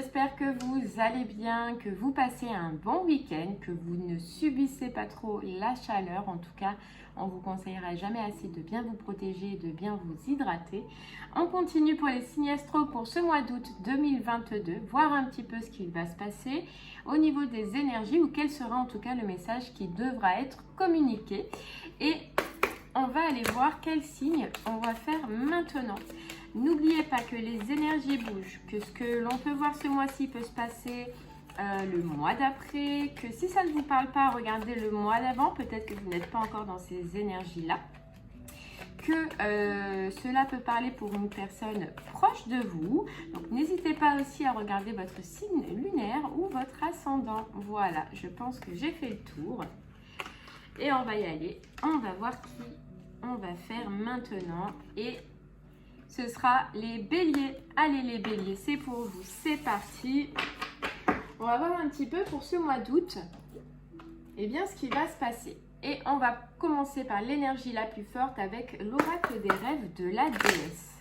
j'espère que vous allez bien, que vous passez un bon week-end, que vous ne subissez pas trop la chaleur. En tout cas, on vous conseillera jamais assez de bien vous protéger et de bien vous hydrater. On continue pour les signes astro pour ce mois d'août 2022, voir un petit peu ce qui va se passer au niveau des énergies ou quel sera en tout cas le message qui devra être communiqué. Et on va aller voir quel signe on va faire maintenant. N'oubliez pas que les énergies bougent, que ce que l'on peut voir ce mois-ci peut se passer le mois d'après, que si ça ne vous parle pas, regardez le mois d'avant, peut-être que vous n'êtes pas encore dans ces énergies-là, que cela peut parler pour une personne proche de vous. Donc n'hésitez pas aussi à regarder votre signe lunaire ou votre ascendant. Voilà, je pense que j'ai fait le tour. Et on va y aller, on va voir qui on va faire maintenant et ce sera les béliers. Allez les béliers, c'est pour vous, c'est parti. On va voir un petit peu pour ce mois d'août, et bien ce qui va se passer. Et on va commencer par l'énergie la plus forte avec l'oracle des rêves de la déesse.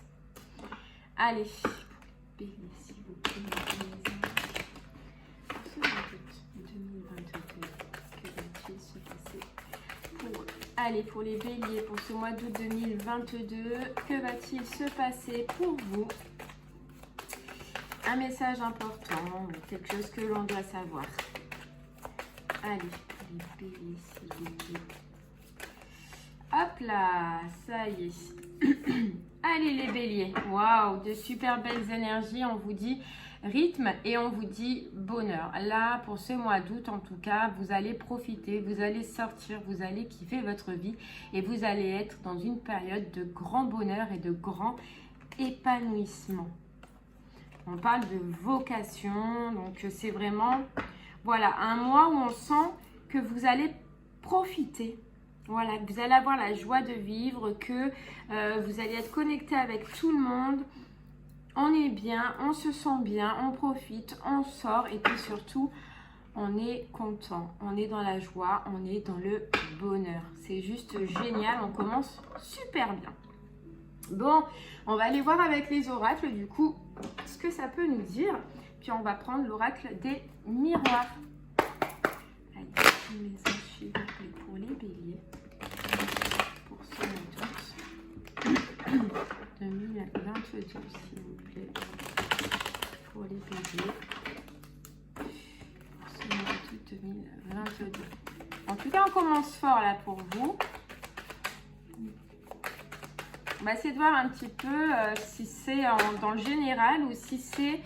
Allez, béliers s'il vous plaît, pour ce mois d'août 2022, que va-t-il se passer pour... Allez, pour les béliers, pour ce mois d'août 2022, que va-t-il se passer pour vous? Un message important, quelque chose que l'on doit savoir. Allez, les béliers, s'il vous plaît. Hop là, ça y est. Allez les béliers, waouh, de super belles énergies, on vous dit rythme et on vous dit bonheur. Là, pour ce mois d'août, en tout cas, vous allez profiter, vous allez sortir, vous allez kiffer votre vie et vous allez être dans une période de grand bonheur et de grand épanouissement. On parle de vocation, donc c'est vraiment, voilà, un mois où on sent que vous allez profiter. Voilà, que vous allez avoir la joie de vivre, que vous allez être connecté avec tout le monde. On est bien, on se sent bien, on profite, on sort et puis surtout, on est content, on est dans la joie, on est dans le bonheur. C'est juste génial, on commence super bien. Bon, on va aller voir avec les oracles du coup ce que ça peut nous dire. Puis on va prendre l'oracle des miroirs. Allez, une message s'il vous plaît pour les béliers. Pour ce mois d'août 2022, s'il vous plaît. Pour les béliers. Pour ce mois d'août 2022. En tout cas, on commence fort là pour vous. On va essayer de voir un petit peu si c'est dans le général ou si c'est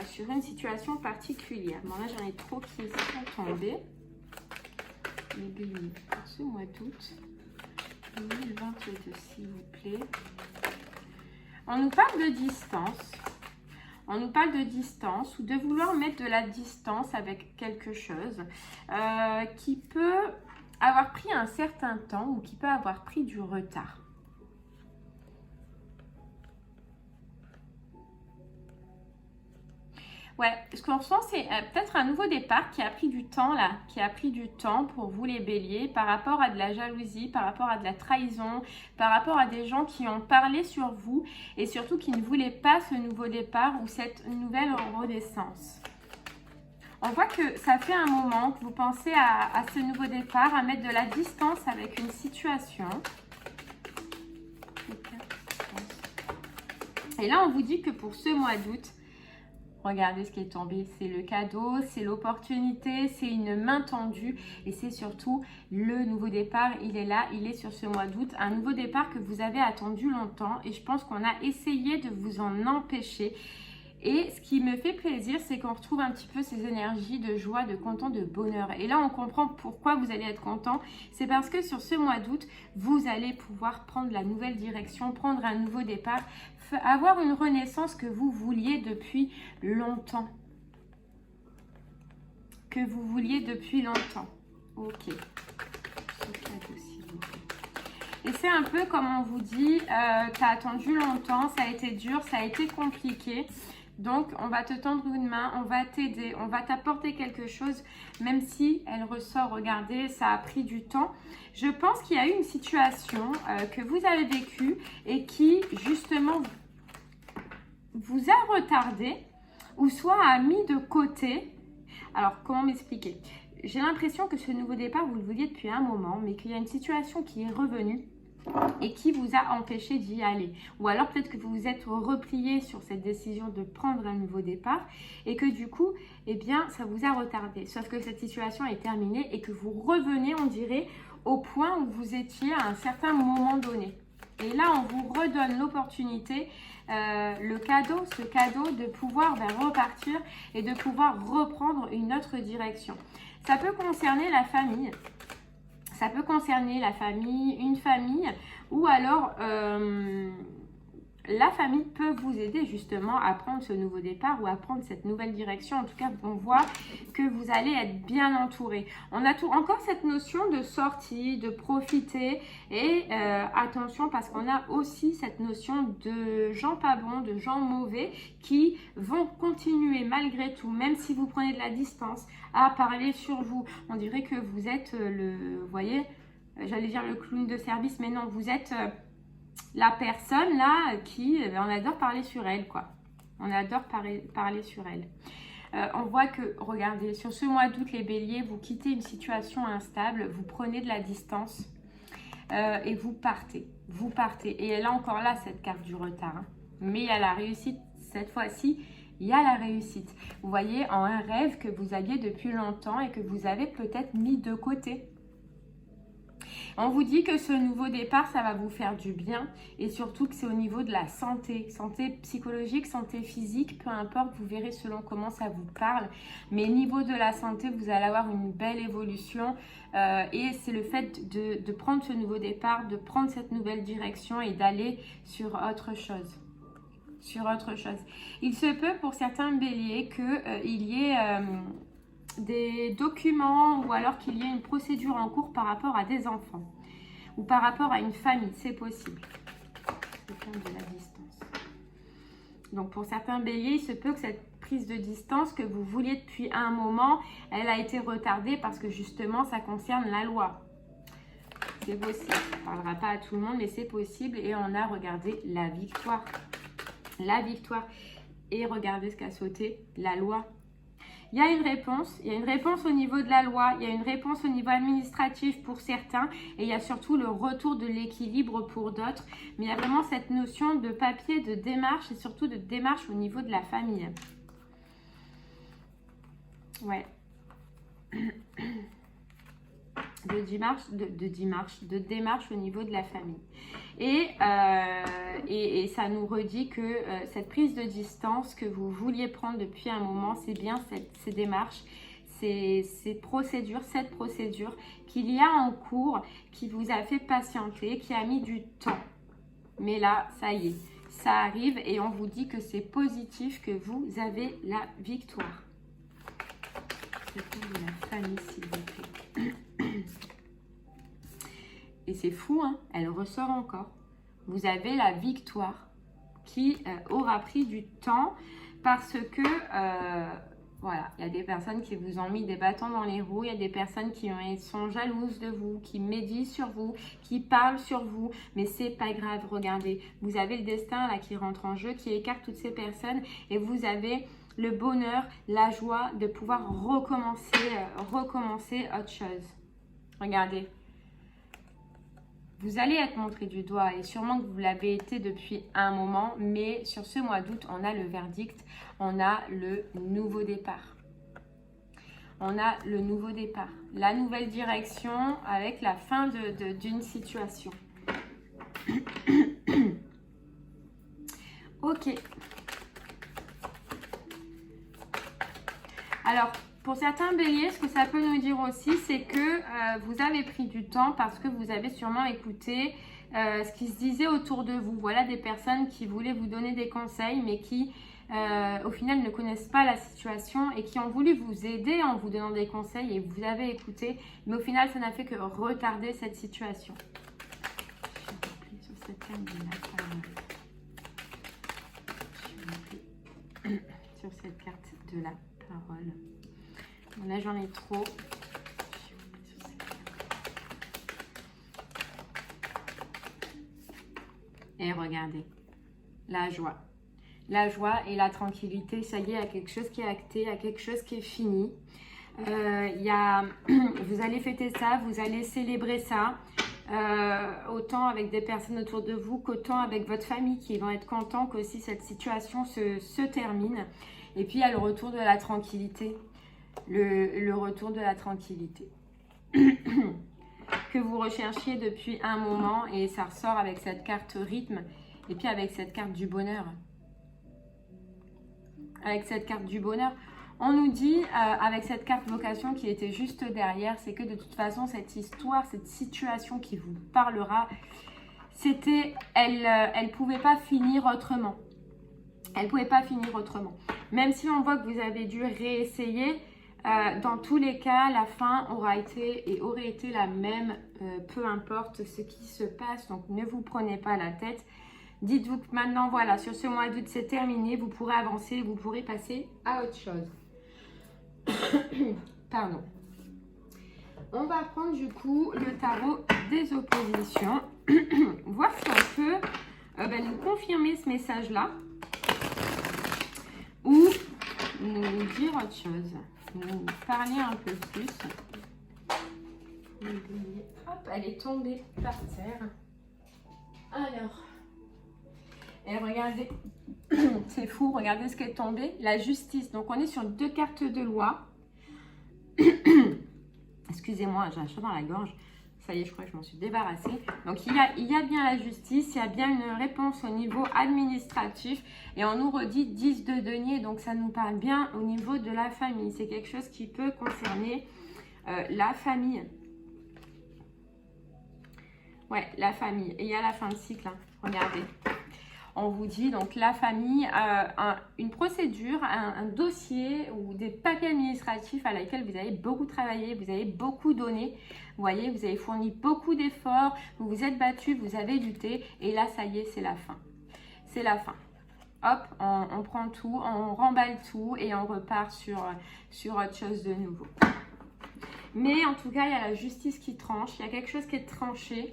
sur une situation particulière. Bon, là, j'en ai trop qui sont tombés. Les béliers pour ce mois d'août 2022, s'il vous plaît. On nous parle de distance. On nous parle de distance ou de vouloir mettre de la distance avec quelque chose qui peut avoir pris un certain temps ou qui peut avoir pris du retard. Ouais, ce qu'on ressent, c'est peut-être un nouveau départ qui a pris du temps là, qui a pris du temps pour vous les béliers par rapport à de la jalousie, par rapport à de la trahison, par rapport à des gens qui ont parlé sur vous et surtout qui ne voulaient pas ce nouveau départ ou cette nouvelle renaissance. On voit que ça fait un moment que vous pensez à ce nouveau départ, à mettre de la distance avec une situation. Et là, on vous dit que pour ce mois d'août, regardez ce qui est tombé, c'est le cadeau, c'est l'opportunité, c'est une main tendue et c'est surtout le nouveau départ. Il est là, il est sur ce mois d'août. Un nouveau départ que vous avez attendu longtemps et je pense qu'on a essayé de vous en empêcher. Et ce qui me fait plaisir, c'est qu'on retrouve un petit peu ces énergies de joie, de content, de bonheur. Et là, on comprend pourquoi vous allez être content. C'est parce que sur ce mois d'août, vous allez pouvoir prendre la nouvelle direction, prendre un nouveau départ, avoir une renaissance que vous vouliez depuis longtemps. Que vous vouliez depuis longtemps. Ok. Ce cadeau, s'il vous plaît. Et c'est un peu comme on vous dit, tu as attendu longtemps, ça a été dur, ça a été compliqué. Donc, on va te tendre une main, on va t'aider, on va t'apporter quelque chose, même si elle ressort, regardez, ça a pris du temps. Je pense qu'il y a eu une situation que vous avez vécue et qui, justement, vous a retardé ou soit a mis de côté. Alors, comment m'expliquer? J'ai l'impression que ce nouveau départ, vous le vouliez depuis un moment, mais qu'il y a une situation qui est revenue et qui vous a empêché d'y aller. Ou alors peut-être que vous vous êtes replié sur cette décision de prendre un nouveau départ et que du coup, eh bien, ça vous a retardé. Sauf que cette situation est terminée et que vous revenez, on dirait, au point où vous étiez à un certain moment donné. Et là, on vous redonne l'opportunité, ce cadeau de pouvoir repartir et de pouvoir reprendre une autre direction. Ça peut concerner la famille. Ça peut concerner la famille, une famille, ou alors la famille peut vous aider justement à prendre ce nouveau départ ou à prendre cette nouvelle direction. En tout cas, on voit que vous allez être bien entouré. On a encore cette notion de sortie, de profiter et attention parce qu'on a aussi cette notion de gens pas bons, de gens mauvais qui vont continuer malgré tout, même si vous prenez de la distance, à parler sur vous. On dirait que vous êtes vous voyez, j'allais dire le clown de service, mais non, vous êtes la personne là qui, on adore parler sur elle, quoi. On adore parler sur elle. On voit que, regardez, sur ce mois d'août, les béliers, vous quittez une situation instable, vous prenez de la distance et vous partez. Vous partez. Et là encore là, cette carte du retard. Hein. Mais il y a la réussite cette fois-ci. Il y a la réussite. Vous voyez, en un rêve que vous aviez depuis longtemps et que vous avez peut-être mis de côté. On vous dit que ce nouveau départ, ça va vous faire du bien et surtout que c'est au niveau de la santé. Santé psychologique, santé physique, peu importe, vous verrez selon comment ça vous parle. Mais au niveau de la santé, vous allez avoir une belle évolution et c'est le fait de prendre ce nouveau départ, de prendre cette nouvelle direction et d'aller sur autre chose. Il se peut pour certains béliers qu'il y ait des documents ou alors qu'il y ait une procédure en cours par rapport à des enfants ou par rapport à une famille, c'est possible. C'est de la distance. Donc pour certains béliers, il se peut que cette prise de distance que vous vouliez depuis un moment, elle a été retardée parce que justement ça concerne la loi. C'est possible, on ne parlera pas à tout le monde mais c'est possible et on a regardé la victoire. La victoire. Et regardez ce qu'a sauté la loi. Il y a une réponse au niveau de la loi, il y a une réponse au niveau administratif pour certains et il y a surtout le retour de l'équilibre pour d'autres. Mais il y a vraiment cette notion de papier, de démarche et surtout de démarche au niveau de la famille. Ouais. De démarche au niveau de la famille. Et ça nous redit que cette prise de distance que vous vouliez prendre depuis un moment, c'est bien ces démarches, cette procédure qu'il y a en cours, qui vous a fait patienter, qui a mis du temps. Mais là, ça y est, ça arrive et on vous dit que c'est positif, que vous avez la victoire. C'est pour la famille, s'il vous plaît. Et c'est fou, hein, elle ressort encore. Vous avez la victoire qui aura pris du temps parce que, voilà, il y a des personnes qui vous ont mis des bâtons dans les roues, il y a des personnes qui sont jalouses de vous, qui méditent sur vous, qui parlent sur vous, mais c'est pas grave, regardez. Vous avez le destin là qui rentre en jeu, qui écarte toutes ces personnes et vous avez le bonheur, la joie de pouvoir recommencer autre chose. Regardez. Vous allez être montré du doigt et sûrement que vous l'avez été depuis un moment, mais sur ce mois d'août, on a le verdict, on a le nouveau départ. On a le nouveau départ, la nouvelle direction avec la fin d'une situation. Ok. Alors, pour certains béliers, ce que ça peut nous dire aussi, c'est que vous avez pris du temps parce que vous avez sûrement écouté ce qui se disait autour de vous. Voilà des personnes qui voulaient vous donner des conseils, mais qui, au final, ne connaissent pas la situation et qui ont voulu vous aider en vous donnant des conseils et vous avez écouté. Mais au final, ça n'a fait que retarder cette situation. Je vais sur cette carte de la parole. Sur cette carte de la parole. Là, j'en ai trop. Et regardez, la joie. la joie et la tranquillité. Ça y est, il y a quelque chose qui est acté, il y a quelque chose qui est fini. Vous allez fêter ça, vous allez célébrer ça. Autant avec des personnes autour de vous qu'autant avec votre famille qui vont être contents qu'aussi cette situation se termine. Et puis il y a le retour de la tranquillité. Le retour de la tranquillité. Que vous recherchiez depuis un moment et ça ressort avec cette carte rythme et puis avec cette carte du bonheur. Avec cette carte du bonheur, on nous dit avec cette carte vocation qui était juste derrière, c'est que de toute façon cette histoire, cette situation qui vous parlera, c'était, elle pouvait pas finir autrement. Elle pouvait pas finir autrement. Même si on voit que vous avez dû réessayer, dans tous les cas, la fin aura été et aurait été la même, peu importe ce qui se passe. Donc, ne vous prenez pas la tête. Dites-vous que maintenant, voilà, sur ce mois d'août, c'est terminé. Vous pourrez avancer, vous pourrez passer à autre chose. Pardon. On va prendre du coup le tarot des oppositions. Voir si on peut nous confirmer ce message-là. Ou nous dire autre chose. Nous parler un peu plus. Hop, elle est tombée par terre. Alors, et regardez, c'est fou, regardez ce qui est tombé. La justice. Donc, on est sur 2 cartes de loi. Excusez-moi, j'ai un chat dans la gorge. Ça y est, je crois que je m'en suis débarrassée. Donc, il y a bien la justice, il y a bien une réponse au niveau administratif. Et on nous redit 10 de denier. Donc, ça nous parle bien au niveau de la famille. C'est quelque chose qui peut concerner la famille. Ouais, la famille. Et il y a la fin de cycle. Hein. Regardez. On vous dit donc la famille, une procédure, un dossier ou des papiers administratifs à laquelle vous avez beaucoup travaillé, vous avez beaucoup donné. Vous voyez, vous avez fourni beaucoup d'efforts, vous vous êtes battu, vous avez lutté et là, ça y est, c'est la fin. C'est la fin. Hop, on prend tout, on remballe tout et on repart sur autre chose de nouveau. Mais en tout cas, il y a la justice qui tranche, il y a quelque chose qui est tranché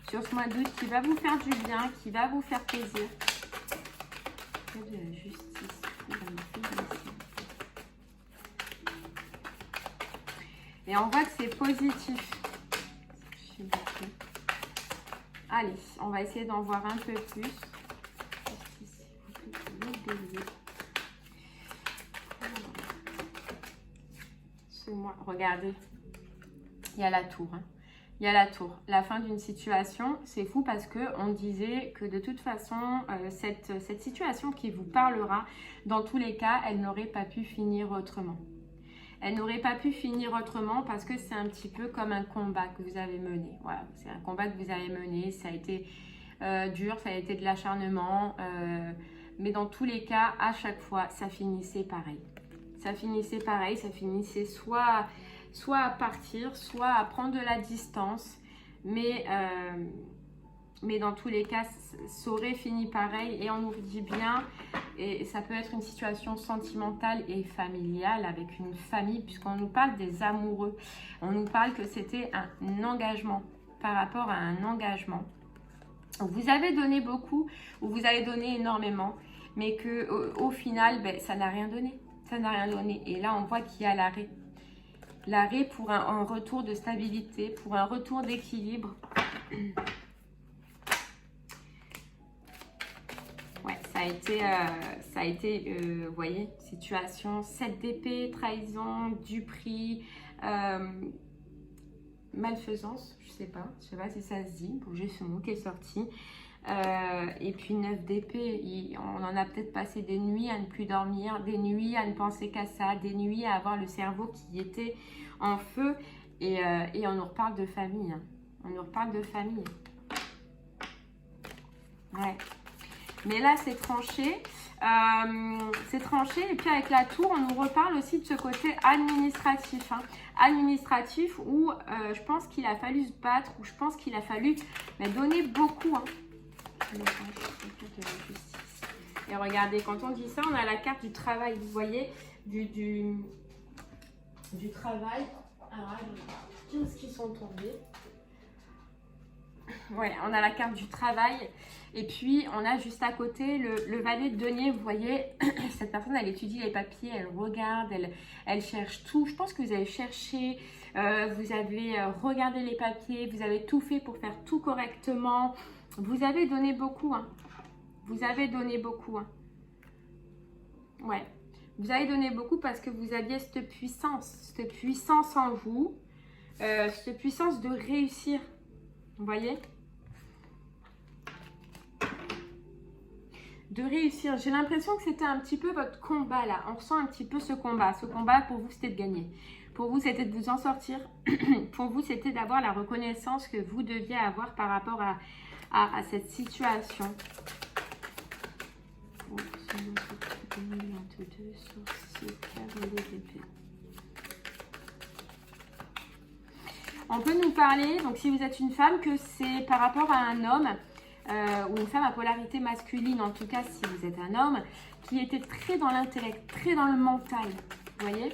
sur ce mois d'août qui va vous faire du bien, qui va vous faire plaisir. Il y a de la justice. Et on voit que c'est positif. Allez, on va essayer d'en voir un peu plus. Ce mois, regardez, il y a la tour. Hein. Il y a la tour, la fin d'une situation. C'est fou parce qu'on disait que de toute façon, cette situation qui vous parlera, dans tous les cas, elle n'aurait pas pu finir autrement. Elle n'aurait pas pu finir autrement parce que c'est un petit peu comme un combat que vous avez mené. Voilà, c'est un combat que vous avez mené. Ça a été dur, ça a été de l'acharnement. Mais dans tous les cas, à chaque fois, ça finissait pareil. Ça finissait pareil, ça finissait soit à partir, soit à prendre de la distance. Mais dans tous les cas, ça aurait fini pareil. Et on nous dit bien, et ça peut être une situation sentimentale et familiale avec une famille, puisqu'on nous parle des amoureux. On nous parle que c'était un engagement, par rapport à un engagement. Vous avez donné beaucoup, ou vous avez donné énormément, mais qu'au final, ben, ça n'a rien donné. Ça n'a rien donné. Et là, on voit qu'il y a l'arrêt. L'arrêt pour un retour de stabilité, pour un retour d'équilibre. Ouais, ça a été, vous voyez, situation 7 d'épée, trahison, duperie, malfaisance, je sais pas si ça se dit, pour juste ce mot qui est sorti. Et puis 9 d'épée, on en a peut-être passé des nuits à ne plus dormir, des nuits à ne penser qu'à ça, des nuits à avoir le cerveau qui était en feu. Et on nous reparle de famille. Hein. On nous reparle de famille. Ouais. Mais là, c'est tranché. C'est tranché. Et puis avec la tour, on nous reparle aussi de ce côté administratif. Hein. Administratif où je pense qu'il a fallu se battre, où je pense qu'il a fallu donner beaucoup. Hein. Et regardez, quand on dit ça, on a la carte du travail. Vous voyez, du travail. Alors, tous qui sont tombés. Ouais, on a la carte du travail. Et puis, on a juste à côté le valet de denier. Vous voyez, cette personne, elle étudie les papiers, elle regarde, elle cherche tout. Je pense que vous avez cherché, vous avez regardé les papiers, vous avez tout fait pour faire tout correctement. Vous avez donné beaucoup, hein. Vous avez donné beaucoup, hein. Ouais. Vous avez donné beaucoup parce que vous aviez cette puissance en vous, cette puissance de réussir. Vous voyez ? De réussir. J'ai l'impression que c'était un petit peu votre combat là. On ressent un petit peu ce combat. Ce combat, pour vous, c'était de gagner. Pour vous, c'était de vous en sortir. Pour vous, c'était d'avoir la reconnaissance que vous deviez avoir par rapport à cette situation. On peut nous parler, donc si vous êtes une femme, que c'est par rapport à un homme ou une femme à polarité masculine, en tout cas si vous êtes un homme, qui était très dans l'intellect, très dans le mental, vous voyez ?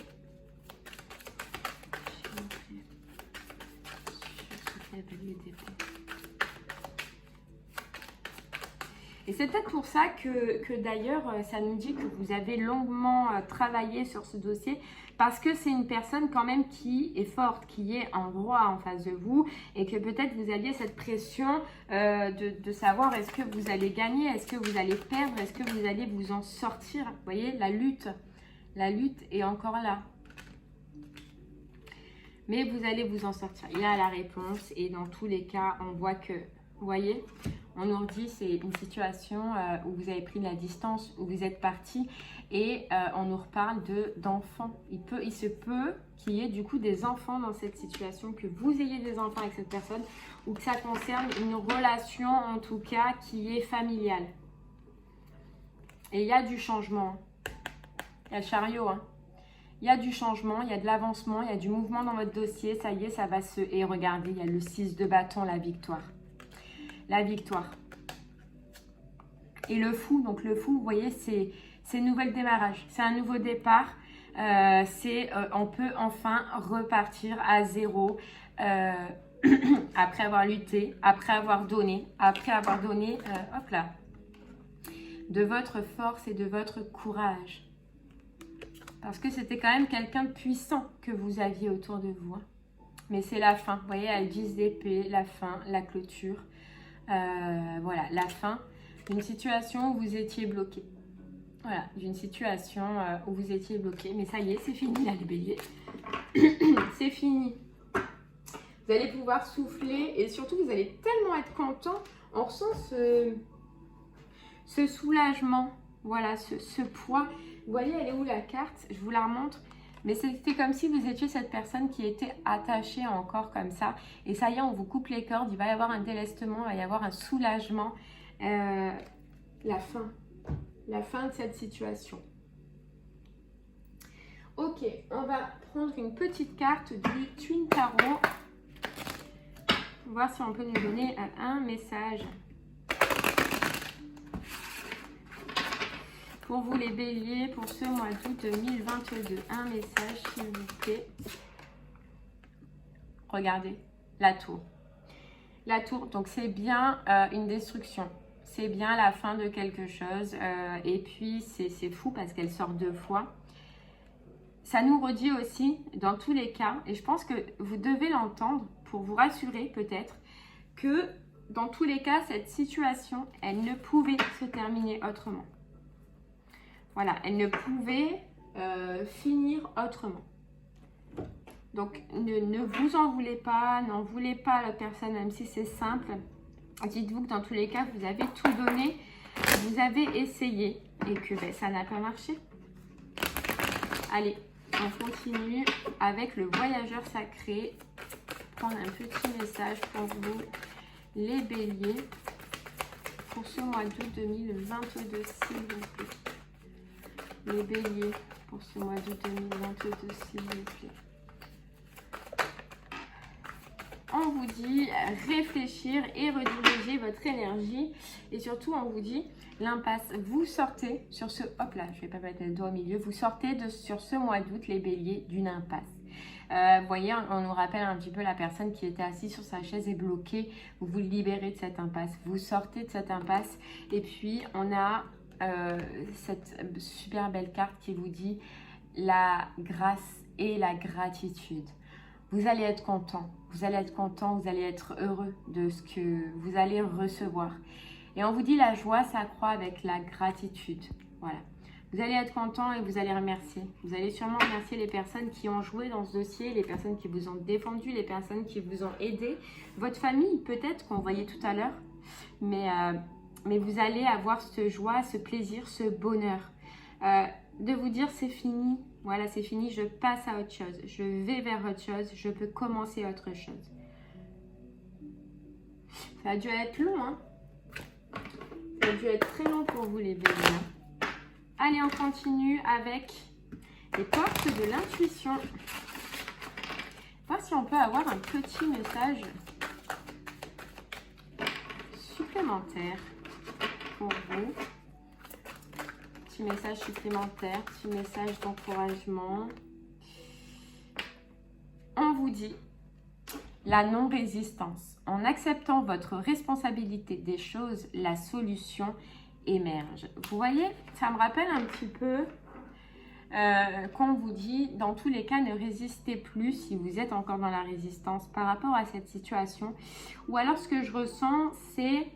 Et c'est peut-être pour ça que d'ailleurs, ça nous dit que vous avez longuement travaillé sur ce dossier, parce que c'est une personne quand même qui est forte, qui est en roi en face de vous, et que peut-être vous aviez cette pression de savoir est-ce que vous allez gagner, est-ce que vous allez perdre, est-ce que vous allez vous en sortir. Vous voyez, la lutte est encore là. Mais vous allez vous en sortir. Il y a la réponse, et dans tous les cas, on voit que, vous voyez, on nous dit c'est une situation où vous avez pris de la distance, où vous êtes parti, et on nous reparle d'enfants. Il se peut qu'il y ait du coup des enfants dans cette situation, que vous ayez des enfants avec cette personne, ou que ça concerne une relation en tout cas qui est familiale. Et il y a du changement. Il y a le chariot, hein. Il y a du changement, il y a de l'avancement, il y a du mouvement dans votre dossier. Ça y est, ça va se... Et regardez, il y a le 6 de bâton, la victoire. La victoire. Et le fou, donc le fou, vous voyez, c'est nouvel démarrage. C'est un nouveau départ. On peut enfin repartir à zéro après avoir lutté, après avoir donné, hop là, de votre force et de votre courage. Parce que c'était quand même quelqu'un de puissant que vous aviez autour de vous. Mais c'est la fin. Vous voyez, elle 10 d'épée, la fin, la clôture. Voilà, la fin d'une situation où vous étiez bloqué. Voilà, d'une situation où vous étiez bloqué. Mais ça y est, c'est fini là, les béliers. C'est fini. Vous allez pouvoir souffler et surtout, vous allez tellement être content. On ressent ce soulagement. Voilà, ce poids. Vous voyez, elle est où la carte? Je vous la remontre. Mais c'était comme si vous étiez cette personne qui était attachée encore comme ça. Et ça y est, on vous coupe les cordes. Il va y avoir un délestement, il va y avoir un soulagement. La fin. La fin de cette situation. Ok, on va prendre une petite carte du Twin Tarot. Voir si on peut nous donner un message. Pour vous les béliers, pour ce mois d'août 2022, un message s'il vous plaît. Regardez, la tour. La tour, donc c'est bien une destruction. C'est bien la fin de quelque chose. Et puis c'est fou parce qu'elle sort 2 fois. Ça nous redit aussi, dans tous les cas, et je pense que vous devez l'entendre pour vous rassurer peut-être, que dans tous les cas, cette situation, elle ne pouvait se terminer autrement. Voilà, elle ne pouvait finir autrement. Donc, ne vous en voulez pas, n'en voulez pas à la personne, même si c'est simple. Dites-vous que dans tous les cas, vous avez tout donné, vous avez essayé et que ça n'a pas marché. Allez, on continue avec le voyageur sacré. Prendre un petit message pour vous, les béliers, pour ce mois d'août 2022, s'il vous plaît. Les béliers, pour ce mois d'août 2022, s'il vous plaît. On vous dit réfléchir et rediriger votre énergie. Et surtout, on vous dit l'impasse. Vous sortez sur ce... Hop là, je ne vais pas mettre le doigt au milieu. Vous sortez sur ce mois d'août, les béliers, d'une impasse. Vous voyez, on nous rappelle un petit peu la personne qui était assise sur sa chaise et bloquée. Vous vous libérez de cette impasse, vous sortez de cette impasse. Et puis, on a cette super belle carte qui vous dit la grâce et la gratitude. Vous allez être content, vous allez être content, vous allez être heureux de ce que vous allez recevoir. Et on vous dit la joie s'accroît avec la gratitude. Voilà. Vous allez être content et vous allez remercier. Vous allez sûrement remercier les personnes qui ont joué dans ce dossier, les personnes qui vous ont défendu, les personnes qui vous ont aidé. Votre famille peut-être qu'on voyait tout à l'heure. Mais vous allez avoir cette joie, ce plaisir, ce bonheur. De vous dire c'est fini. Voilà, c'est fini, je passe à autre chose. Je vais vers autre chose, je peux commencer autre chose. Ça a dû être long, hein? Ça a dû être très long pour vous les béliers. Allez, on continue avec les portes de l'intuition. Voir si on peut avoir un petit message supplémentaire pour vous. Petit message supplémentaire, petit message d'encouragement. On vous dit la non-résistance. En acceptant votre responsabilité des choses, la solution émerge. Vous voyez, ça me rappelle un petit peu qu'on vous dit, dans tous les cas, ne résistez plus si vous êtes encore dans la résistance par rapport à cette situation. Ou alors, ce que je ressens, c'est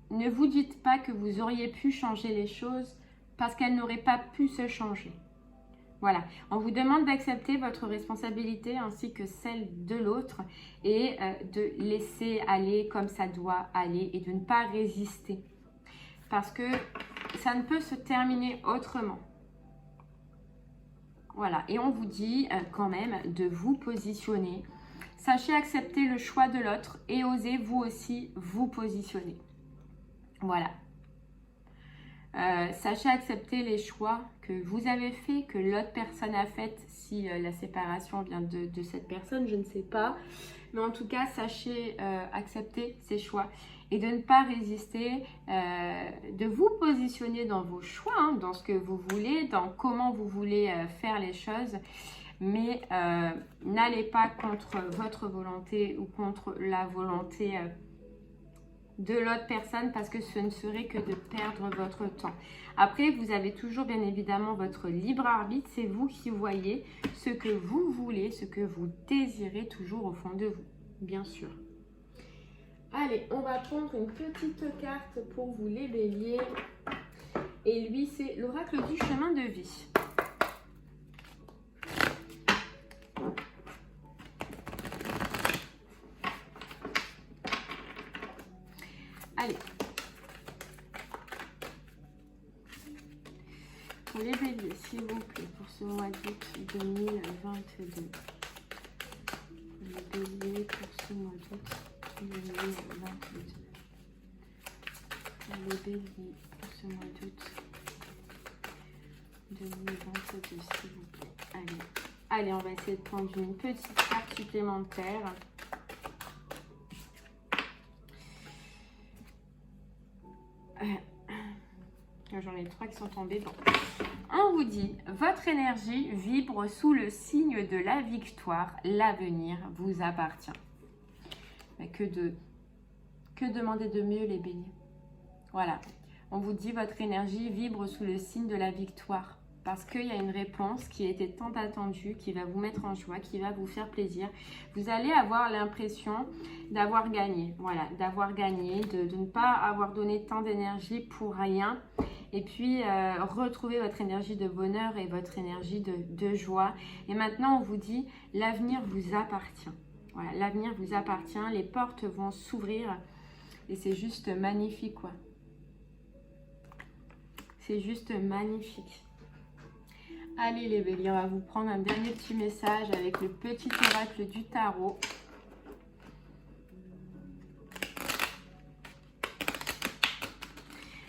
ne vous dites pas que vous auriez pu changer les choses parce qu'elles n'auraient pas pu se changer. Voilà, on vous demande d'accepter votre responsabilité ainsi que celle de l'autre et de laisser aller comme ça doit aller et de ne pas résister. Parce que ça ne peut se terminer autrement. Voilà, et on vous dit quand même de vous positionner. Sachez accepter le choix de l'autre et osez vous aussi vous positionner. Voilà. Sachez accepter les choix que vous avez faits, que l'autre personne a fait, si la séparation vient de cette personne, je ne sais pas. Mais en tout cas, sachez accepter ces choix et de ne pas résister, de vous positionner dans vos choix, hein, dans ce que vous voulez, dans comment vous voulez faire les choses. Mais n'allez pas contre votre volonté ou contre la volonté de l'autre personne parce que ce ne serait que de perdre votre temps. Après, vous avez toujours bien évidemment votre libre arbitre. C'est vous qui voyez ce que vous voulez, ce que vous désirez toujours au fond de vous, bien sûr. Allez, on va prendre une petite carte pour vous les béliers. Et lui, c'est l'oracle du chemin de vie. Allez. Pour les béliers, s'il vous plaît, pour ce mois d'août 2022. Pour les béliers, pour ce mois d'août 2022. Pour les béliers, pour ce mois d'août 2022, s'il vous plaît. Allez. Allez, on va essayer de prendre une petite carte supplémentaire. J'en ai 3 qui sont tombés. Bon. On vous dit, votre énergie vibre sous le signe de la victoire. L'avenir vous appartient. Mais que demander de mieux les béliers? Voilà. On vous dit, votre énergie vibre sous le signe de la victoire. Parce qu'il y a une réponse qui était tant attendue, qui va vous mettre en joie, qui va vous faire plaisir. Vous allez avoir l'impression d'avoir gagné. Voilà, d'avoir gagné, de ne pas avoir donné tant d'énergie pour rien. Et puis, retrouver votre énergie de bonheur et votre énergie de joie. Et maintenant, on vous dit, l'avenir vous appartient. Voilà, l'avenir vous appartient. Les portes vont s'ouvrir. Et c'est juste magnifique, quoi. C'est juste magnifique. Allez les béliers, on va vous prendre un dernier petit message avec le petit oracle du tarot.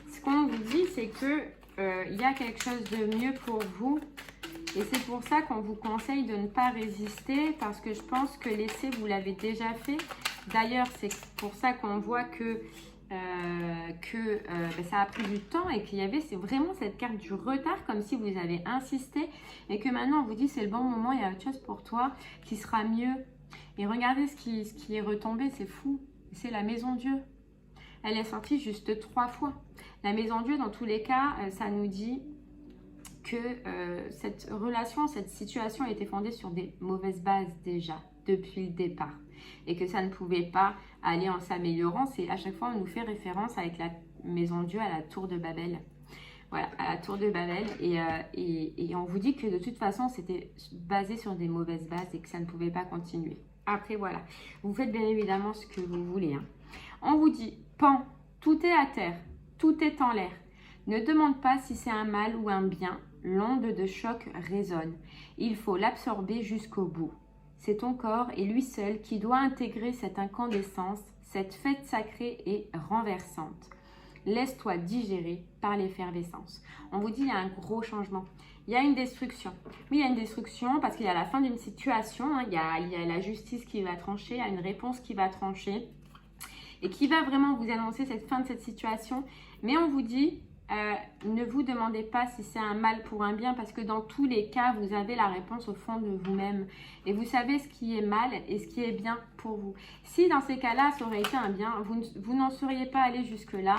Ce qu'on vous dit, c'est que y a quelque chose de mieux pour vous. Et c'est pour ça qu'on vous conseille de ne pas résister, parce que je pense que l'essai, vous l'avez déjà fait. D'ailleurs, c'est pour ça qu'on voit que ça a pris du temps et qu'il y avait vraiment cette carte du retard, comme si vous avez insisté et que maintenant on vous dit c'est le bon moment, il y a autre chose pour toi qui sera mieux. Et regardez ce qui est retombé, c'est fou, c'est la maison Dieu. Elle est sortie juste 3 fois. La maison Dieu, dans tous les cas, ça nous dit que cette relation, cette situation a été fondée sur des mauvaises bases déjà, depuis le départ. Et que ça ne pouvait pas aller en s'améliorant. C'est à chaque fois, on nous fait référence avec la maison Dieu à la tour de Babel. Voilà, à la tour de Babel. Et on vous dit que de toute façon, c'était basé sur des mauvaises bases et que ça ne pouvait pas continuer. Après, voilà. Vous faites bien évidemment ce que vous voulez. Hein. On vous dit, pan, tout est à terre, tout est en l'air. Ne demande pas si c'est un mal ou un bien. L'onde de choc résonne. Il faut l'absorber jusqu'au bout. C'est ton corps et lui seul qui doit intégrer cette incandescence, cette fête sacrée et renversante. Laisse-toi digérer par l'effervescence. On vous dit il y a un gros changement. Il y a une destruction. Oui, il y a une destruction parce qu'il y a la fin d'une situation. Hein, il y a la justice qui va trancher, il y a une réponse qui va trancher et qui va vraiment vous annoncer cette fin de cette situation. Mais on vous dit, ne vous demandez pas si c'est un mal pour un bien parce que dans tous les cas, vous avez la réponse au fond de vous-même. Et vous savez ce qui est mal et ce qui est bien pour vous. Si dans ces cas-là, ça aurait été un bien, vous n'en seriez pas allé jusque-là.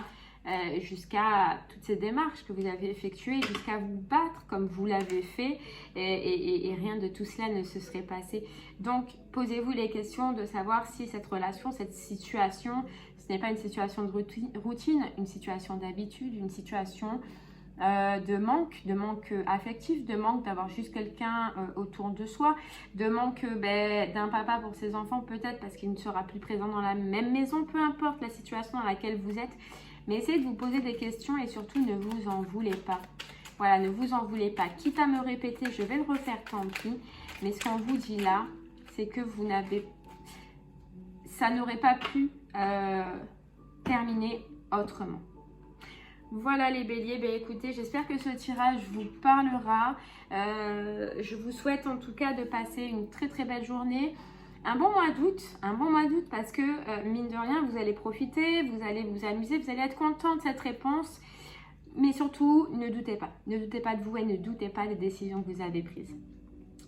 Jusqu'à toutes ces démarches que vous avez effectuées, jusqu'à vous battre comme vous l'avez fait et rien de tout cela ne se serait passé. Donc, posez-vous les questions de savoir si cette relation, cette situation, ce n'est pas une situation de routine, une situation d'habitude, une situation de manque affectif, de manque d'avoir juste quelqu'un autour de soi, de manque d'un papa pour ses enfants peut-être parce qu'il ne sera plus présent dans la même maison, peu importe la situation dans laquelle vous êtes. Mais essayez de vous poser des questions et surtout ne vous en voulez pas. Voilà, ne vous en voulez pas. Quitte à me répéter, je vais le refaire, tant pis. Mais ce qu'on vous dit là, c'est que vous n'avez... ça n'aurait pas pu terminer autrement. Voilà les béliers, écoutez, j'espère que ce tirage vous parlera. Je vous souhaite en tout cas de passer une très très belle journée. Un bon mois d'août parce que mine de rien, vous allez profiter, vous allez vous amuser, vous allez être content de cette réponse. Mais surtout, ne doutez pas de vous et ne doutez pas des décisions que vous avez prises.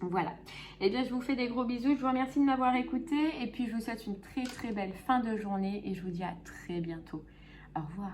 Voilà. Eh bien, je vous fais des gros bisous, je vous remercie de m'avoir écouté et puis je vous souhaite une très très belle fin de journée et je vous dis à très bientôt. Au revoir.